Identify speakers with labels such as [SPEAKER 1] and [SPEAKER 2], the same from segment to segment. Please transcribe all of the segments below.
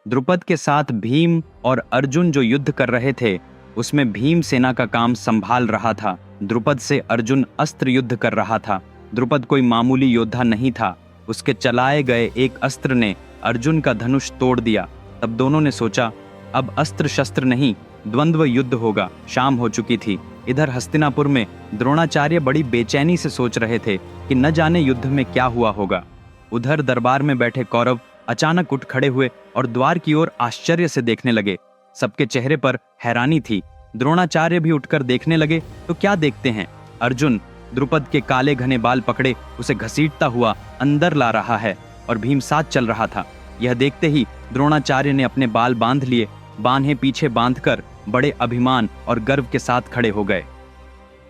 [SPEAKER 1] द्रुपद के साथ भीम और अर्जुन जो युद्ध कर रहे थे, उसमें भीम सेना का काम संभाल रहा था। द्रुपद से अर्जुन अस्त्र युद्ध कर रहा था। द्रुपद कोई मामूली योद्धा नहीं था। उसके चलाए गए एक अस्त्र ने अर्जुन का धनुष तोड़ दिया। तब दोनों ने सोचा, अब अस्त्र शस्त्र नहीं, द्वंद्व युद्ध होगा। शाम हो चुकी थी। इधर हस्तिनापुर में द्रोणाचार्य बड़ी बेचैनी से सोच रहे थे कि न जाने युद्ध में क्या हुआ होगा। उधर दरबार में बैठे कौरव अचानक उठ खड़े हुए और द्वार की ओर आश्चर्य से देखने लगे। सबके चेहरे पर हैरानी थी। द्रोणाचार्य भी उठकर देखने लगे तो क्या देखते हैं, अर्जुन द्रुपद के काले घने बाल पकड़े उसे घसीटता हुआ अंदर ला रहा है और भीम साथ चल रहा था। यह देखते ही द्रोणाचार्य ने अपने बाल बांध लिए, बांहे पीछे बांधकर बड़े अभिमान और गर्व के साथ खड़े हो गए।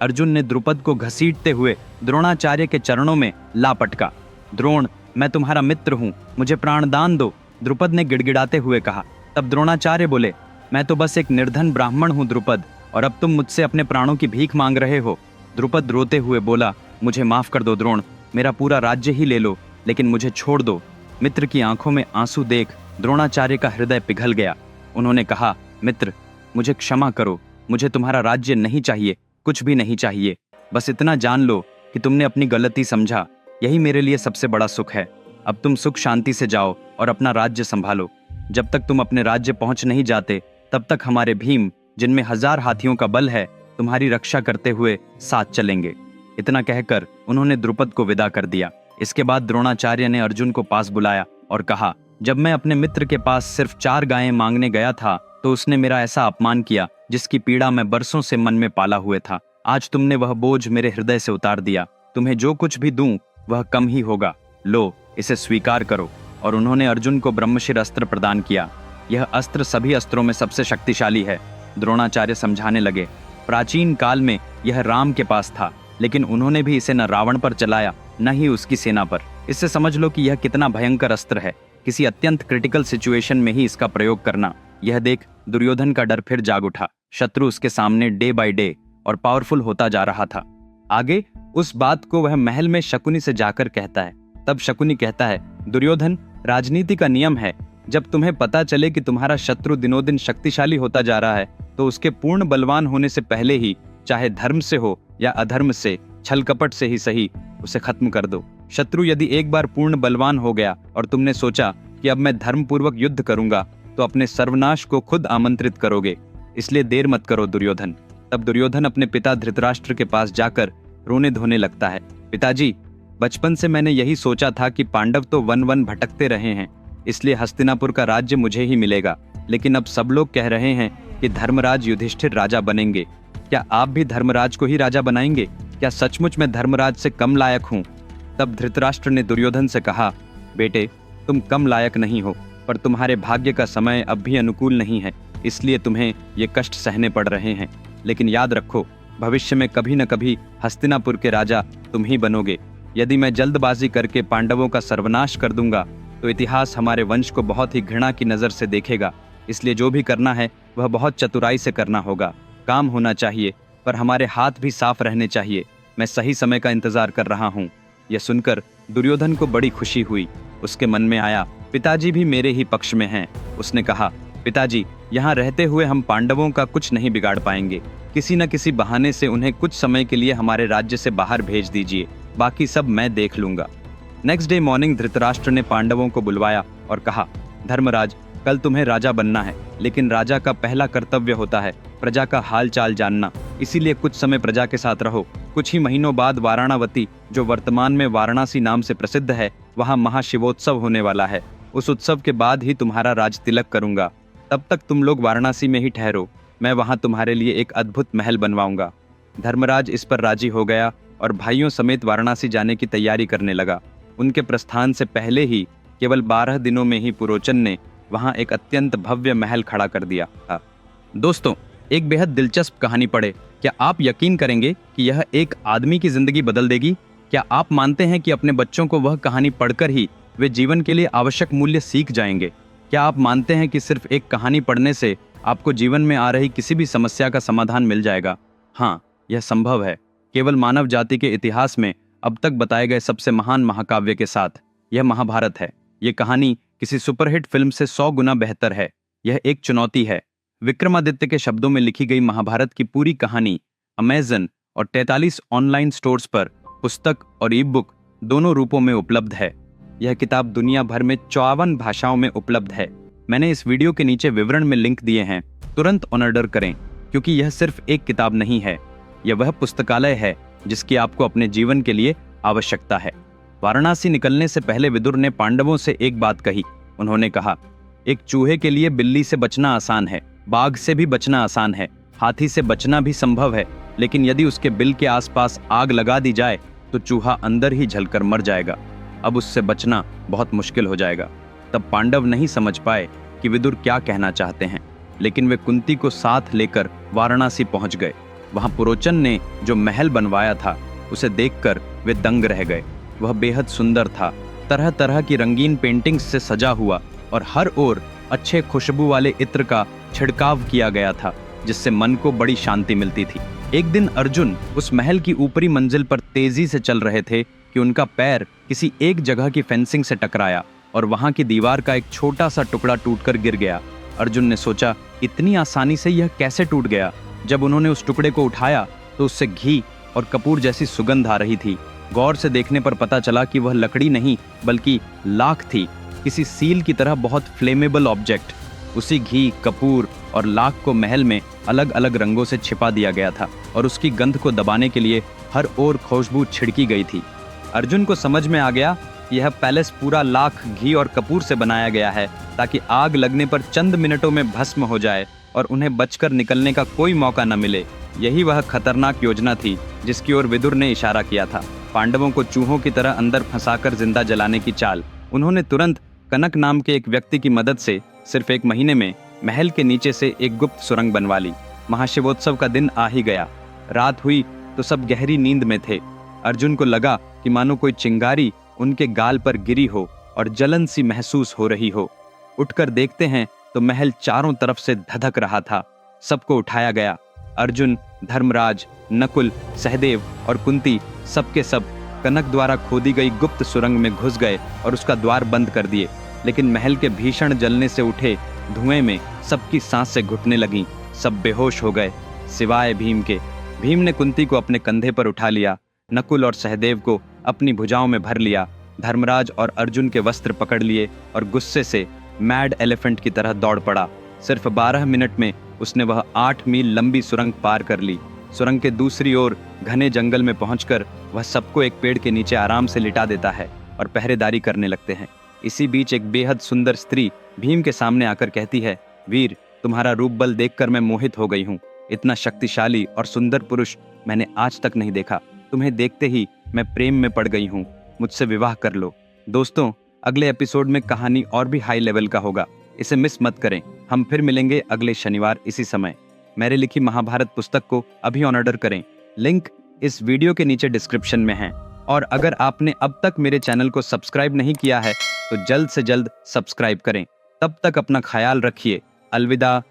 [SPEAKER 1] अर्जुन ने द्रुपद को घसीटते हुए द्रोणाचार्य के चरणों में ला पटका। द्रोण, मैं तुम्हारा मित्र हूं, मुझे प्राणदान दो, द्रुपद ने गिड़गिड़ाते हुए कहा। तब द्रोणाचार्य बोले, मैं तो बस एक निर्धन ब्राह्मण हूं द्रुपद, और अब तुम मुझसे अपने प्राणों की भीख मांग रहे हो। द्रुपद रोते हुए बोला, मुझे माफ कर दो द्रोण, मेरा पूरा राज्य ही ले लो, लेकिन मुझे छोड़ दो। मित्र की आंखों में आंसू देख द्रोणाचार्य का हृदय पिघल गया। उन्होंने कहा, मित्र, मुझे क्षमा करो, मुझे तुम्हारा राज्य नहीं चाहिए, कुछ भी नहीं चाहिए। बस इतना जान लो कि तुमने अपनी गलती समझा, यही मेरे लिए सबसे बड़ा सुख है। अब तुम सुख शांति से जाओ और अपना राज्य संभालो। जब तक तुम अपने राज्य पहुंच नहीं जाते, तब तक हमारे भीम, जिनमें 1000 हाथियों का बल है, तुम्हारी रक्षा करते हुए साथ चलेंगे। इतना कहकर उन्होंने द्रुपद को विदा कर दिया। इसके बाद द्रोणाचार्य ने अर्जुन को पास बुलाया और कहा, जब मैं अपने मित्र के पास सिर्फ 4 गायें मांगने गया था तो उसने मेरा ऐसा अपमान किया जिसकी पीड़ा मैं बरसों से मन में पाला हुए था। आज तुमने वह बोझ मेरे हृदय से उतार दिया। तुम्हें जो कुछ भी दूं वह कम ही होगा। लो, इसे स्वीकार करो। और उन्होंने अर्जुन को ब्रह्मशिर अस्त्र प्रदान किया। यह अस्त्र सभी अस्त्रों में सबसे शक्तिशाली है। द्रोणाचार्य समझाने लगे, प्राचीन काल में यह राम के पास था, लेकिन उन्होंने भी इसे न रावण पर चलाया न ही उसकी सेना पर। इससे समझ लो कि यह कितना भयंकर अस्त्र है। किसी अत्यंत क्रिटिकल सिचुएशन में ही इसका प्रयोग करना। यह देख दुर्योधन का डर फिर जाग उठा। शत्रु उसके सामने डे बाय डे और पावरफुल होता जा रहा था। आगे उस बात को वह महल में शकुनी से जाकर कहता है। तब शकुनी कहता है, दुर्योधन, राजनीति का नियम है, जब तुम्हें पता चले कि तुम्हारा शत्रु दिनों दिन शक्तिशाली होता जा रहा है तो उसके पूर्ण बलवान होने से पहले ही, चाहे धर्म से हो या अधर्म से, छल कपट से ही सही, उसे खत्म कर दो। शत्रु यदि एक बार पूर्ण बलवान हो गया और तुमने सोचा कि अब मैं धर्मपूर्वक युद्ध करूंगा, तो अपने सर्वनाश को खुद आमंत्रित करोगे। इसलिए देर मत करो दुर्योधन। तब दुर्योधन अपने पिता धृतराष्ट्र के पास जाकर रोने धोने लगता है। पिताजी, बचपन से मैंने यही सोचा था कि पांडव तो वन वन भटकते रहे हैं, इसलिए हस्तिनापुर का राज्य मुझे ही मिलेगा। लेकिन अब सब लोग कह रहे हैं कि धर्मराज युधिष्ठिर राजा बनेंगे। क्या आप भी धर्मराज को ही राजा बनाएंगे? क्या सचमुच मैं धर्मराज से कम लायक हूँ? तब धृतराष्ट्र ने दुर्योधन से कहा, बेटे, तुम कम लायक नहीं हो, पर तुम्हारे भाग्य का समय अब भी अनुकूल नहीं है, इसलिए तुम्हें ये कष्ट सहने पड़ रहे हैं। लेकिन याद रखो, भविष्य में कभी न कभी हस्तिनापुर के राजा तुम ही बनोगे। यदि मैं जल्दबाजी करके पांडवों का सर्वनाश कर दूंगा तो इतिहास हमारे वंश को बहुत ही घृणा की नज़र से देखेगा। इसलिए जो भी करना है वह बहुत चतुराई से करना होगा। काम होना चाहिए, पर हमारे हाथ भी साफ रहने चाहिए। मैं सही समय का इंतजार कर रहा हूँ। यह सुनकर दुर्योधन को बड़ी खुशी हुई। उसके मन में आया, पिताजी भी मेरे ही पक्ष में हैं। उसने कहा, पिताजी, यहाँ रहते हुए हम पांडवों का कुछ नहीं बिगाड़ पाएंगे। किसी न किसी बहाने से उन्हें कुछ समय के लिए हमारे राज्य से बाहर भेज दीजिए, बाकी सब मैं देख लूंगा। नेक्स्ट डे मॉर्निंग धृतराष्ट्र ने पांडवों को बुलवाया और कहा, धर्मराज, कल तुम्हें राजा बनना है, लेकिन राजा का पहला कर्तव्य होता है प्रजा का हाल चाल जानना। इसीलिए कुछ समय प्रजा के साथ रहो। कुछ ही महीनों बाद वाराणावती, जो वर्तमान में वाराणसी नाम से प्रसिद्ध है, वहाँ महाशिवोत्सव होने वाला है। उस उत्सव के बाद ही तुम्हारा राज तिलक करूंगा। तब तक तुम लोग वाराणसी में ही ठहरो। मैं वहाँ तुम्हारे लिए एक अद्भुत महल बनवाऊंगा। धर्मराज इस पर राजी हो गया और भाइयों समेत वाराणसी जाने की तैयारी करने लगा। उनके प्रस्थान से पहले ही केवल 12 दिनों में ही पुरोचन ने वहाँ एक अत्यंत भव्य महल खड़ा कर दिया था। दोस्तों, एक बेहद दिलचस्प कहानी पढ़े। क्या आप यकीन करेंगे कि यह एक आदमी की जिंदगी बदल देगी? क्या आप मानते हैं कि अपने बच्चों को वह कहानी पढ़कर ही वे जीवन के लिए आवश्यक मूल्य सीख जाएंगे? क्या आप मानते हैं कि सिर्फ एक कहानी पढ़ने से आपको जीवन में आ रही किसी भी समस्या का समाधान मिल जाएगा? हाँ, यह संभव है, केवल मानव जाति के इतिहास में अब तक बताए गए सबसे महान महाकाव्य के साथ। यह महाभारत है। ये कहानी किसी सुपरहिट फिल्म से 100 गुना बेहतर है। यह एक चुनौती है। विक्रमादित्य के शब्दों में लिखी गई महाभारत की पूरी कहानी अमेज़न और 43 ऑनलाइन स्टोर्स पर पुस्तक और ई बुक दोनों रूपों में उपलब्ध है। यह किताब दुनिया भर में 54 भाषाओं में उपलब्ध है। मैंने इस वीडियो के नीचे विवरण में लिंक दिए हैं, तुरंत ऑर्डर करें, क्योंकि यह सिर्फ एक किताब नहीं है, यह वह पुस्तकालय है जिसकी आपको अपने जीवन के लिए आवश्यकता है। वाराणसी निकलने से पहले विदुर ने पांडवों से एक बात कही। उन्होंने कहा, एक चूहे के लिए बिल्ली से बचना आसान है, बाघ से भी बचना आसान है, हाथी से बचना भी संभव है, लेकिन यदि उसके बिल के आसपास आग लगा दी जाए तो चूहा अंदर ही जलकर मर जाएगा। अब उससे बचना बहुत मुश्किल हो जाएगा। तब पांडव नहीं समझ पाए कि विदुर क्या कहना चाहते हैं, लेकिन वे कुंती को साथ लेकर वाराणसी पहुंच गए। वहां पुरोचन ने जो महल बनवाया था उसे देखकर वे दंग रह गए। वह बेहद सुंदर था, तरह तरह की रंगीन पेंटिंग्स से सजा हुआ और हर ओर अच्छे खुशबू वाले इत्र का छिड़काव किया गया था, जिससे मन को बड़ी शांति मिलती थी। एक दिन अर्जुन उस महल की ऊपरी मंजिल पर तेजी से चल रहे थे कि उनका पैर किसी एक जगह की फेंसिंग से टकराया और वहां की दीवार का एक छोटा सा टुकड़ा टूटकर गिर गया। अर्जुन ने सोचा, इतनी आसानी से यह कैसे टूट गया? जब उन्होंने उस टुकड़े को उठाया तो उससे घी और कपूर जैसी सुगंध आ रही थी। गौर से देखने पर पता चला कि वह लकड़ी नहीं बल्कि लाख थी, किसी सील की तरह बहुत फ्लेमेबल ऑब्जेक्ट। उसी घी, कपूर और लाख को महल में अलग अलग रंगों से छिपा दिया गया था और उसकी गंध को दबाने के लिए हर ओर खुशबू छिड़की गई थी। अर्जुन को समझ में आ गया, यह पैलेस पूरा लाख, घी और कपूर से बनाया गया है ताकि आग लगने पर चंद मिनटों में भस्म हो जाए और उन्हें बचकर निकलने का कोई मौका न मिले। यही वह खतरनाक योजना थी जिसकी ओर विदुर ने इशारा किया था। पांडवों को चूहों की तरह अंदर फंसाकर जिंदा जलाने की चाल। उन्होंने तुरंत कनक नाम के एक व्यक्ति की मदद से सिर्फ 1 महीने में महल के नीचे से एक गुप्त सुरंग बनवा ली। महाशिवोत्सव का दिन आ ही गया। रात हुई तो सब गहरी नींद में थे। अर्जुन को लगा कि मानो कोई चिंगारी उनके गाल पर गिरी हो और जलन सी महसूस हो रही हो। उठकर देखते हैं तो महल चारों तरफ से धधक रहा था। सबको उठाया गया। अर्जुन, धर्मराज, नकुल, सहदेव और कुंती सबके सब कनक द्वारा खोदी गई गुप्त सुरंग में घुस गए और उसका द्वार बंद कर दिए। लेकिन महल के भीषण जलने से उठे धुएं में सबकी सांसें घुटने लगीं। सब बेहोश हो गए सिवाय भीम के। भीम ने कुंती को अपने कंधे पर उठा लिया, नकुल और सहदेव को अपनी भुजाओं में भर लिया। धर्मराज और अर्जुन के वस्त्र पकड़ लिए और गुस्से से मैड एलिफेंट की तरह दौड़ पड़ा। सिर्फ 12 मिनट में उसने वह 8 मील लंबी सुरंग पार कर ली। सुरंग के दूसरी ओर घने जंगल में पहुंचकर वह सबको एक पेड़ के नीचे आराम से लिटा देता है और पहरेदारी करने लगते हैं। इसी बीच एक बेहद सुंदर स्त्री भीम के सामने आकर कहती है, वीर, तुम्हारा रूप बल देखकर मैं मोहित हो गई हूँ। इतना शक्तिशाली और सुंदर पुरुष मैंने आज तक नहीं देखा। तुम्हें देखते ही मैं प्रेम में पड़ गई हूँ। मुझसे विवाह कर लो। दोस्तों, अगले एपिसोड में कहानी और भी हाई लेवल का होगा, इसे मिस मत करें। हम फिर मिलेंगे अगले शनिवार इसी समय। मेरे लिखी महाभारत पुस्तक को अभी ऑर्डर करें। लिंक इस वीडियो के नीचे डिस्क्रिप्शन में है। और अगर आपने अब तक मेरे चैनल को सब्सक्राइब नहीं किया है तो जल्द से जल्द सब्सक्राइब करें। तब तक अपना ख्याल रखिए। अलविदा।